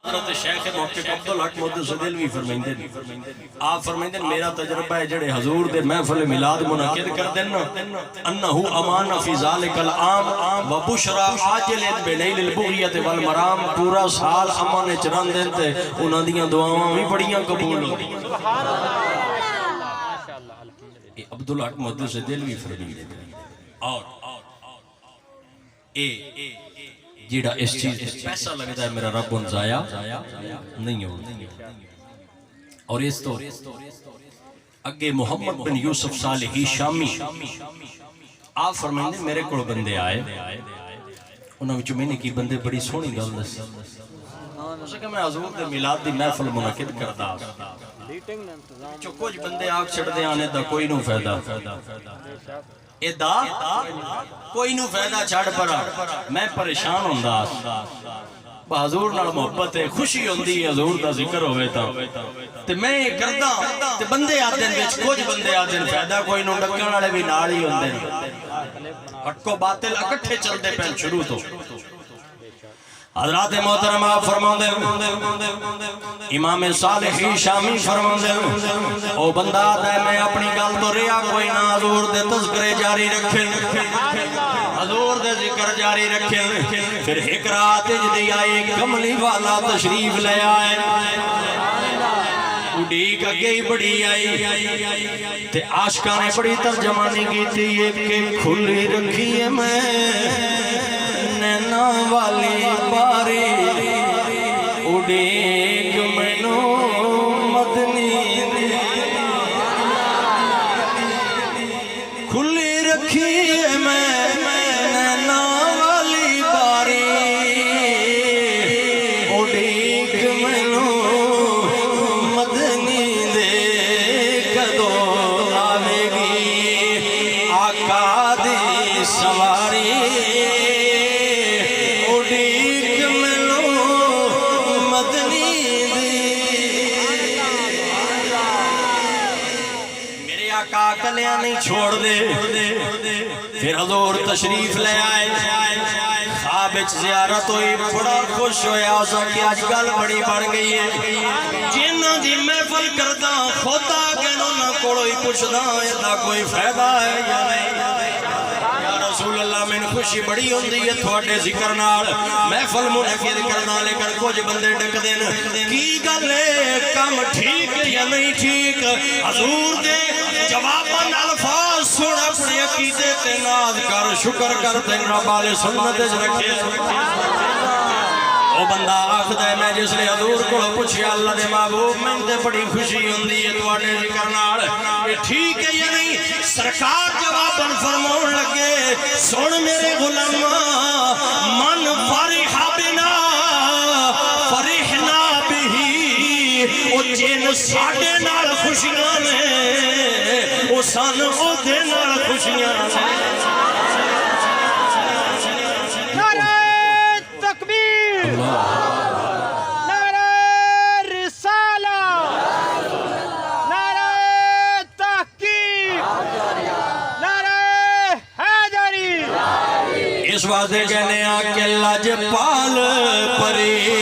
حضرت شیخ محقق عبدالحق محدث دہلوی فرمائندے آپ فرمائندے میرا تجربہ ہے جڑے حضور دے محفل میلاد منعقد کر دینا انہو امان فی ذالک العام و بشرا عاجل بنیل البغیت والمرام پورا سال امان چران دیتے انہاں دیاں دعاواں بھی بڑیاں قبول ہو عبدالحق محدث دہلوی فرمائندے اور جیڑا اس چیز پیسہ لگتا ہے میرا رب ان ضائع نہیں ہوتا اور اس تو اگے محمد بن یوسف صالحی شامی آپ فرمائیں میرے کو بندے آئے انہوں نے میں نے کی بندے بڑی سونی گل دس اسے کہ میں حضور دے میلاد دی محفل منعقد کرتا جو کچھ بندے آگ چھڑ دے آنے دا کوئی نو فائدہ اے دا کوئی نو فائدہ چھڑ پڑا میں پریشان ہوں دا حضور نال محبت ہے خوشی ہوندی ہے حضور دا ذکر ہوئے تا تے میں یہ کردا تے بندے آتے ہیں کچھ بندے آتے ہیں فائدہ کوئی نو ڈکن والے بھی نال ہی ہوندے ہیں حق و باطل اکٹھے چلتے پہن شروع تو حضرات محترم آپ فرماؤں دے امام صالحی شامی فرماؤں دے او بندہ آتا ہے میں اپنی گل تو ریا کوئی نہ حضور دے تذکرے جاری رکھے حضور دے ذکر جاری رکھے پھر ایک رات جدی آئے کملی والا تشریف لے آئے اڈیک اگے ہی بڑی آئی تے عاشقاں نے بڑی ترجمانی کی تھی یہ کہ کھلی رکھی ہے میں نینا والی باری اڈیک منو مدنی کھلی رکھی ہے میں نینا والی باری اڈیک منو مدنی دے کدو آوے گی آقا دی سواری کلیاں نہیں چھوڑ دے پھر حضور تشریف لے آئے خواب زیارت ہوئی بڑا خوش ہویا اسا کہ آج گل بڑی بڑھ گئی ہے جنہ دی محفل کردا خدا کے نہ کوئی پوچھدا ایدا کوئی فائدہ ہے یا نہیں یا رسول اللہ میں خوشی بڑی ہوندی ہے تھوڑے ذکر نال محفل منعقد کرنا لیکن کچھ بندے ڈک دین کی گل ہے کام ٹھیک یا نہیں ٹھیک حضور دے جواباً الفاظ سن اپنے عقیدے تے ناز کر شکر کر دن رب آلِ سنت رکھے او بندہ آخدہ ہے میں جس لئے حضور کو پوچھے اللہ دے محبوب میں تے بڑی خوشی ہوندی ہے توانے ذکر نال یہ ٹھیک ہے یا نہیں سرکار جواباً فرمون لگے سن میرے غلام من فرح بنا فرحنا بھی او جن ساڑے نال خوشیاں میں او سان او دے نال خوشیاں نعرہ تکبیر نعرہ رسالہ نعرہ تحقیق نعرہ حیدری اس واسطے کہنے آکے لج پال پری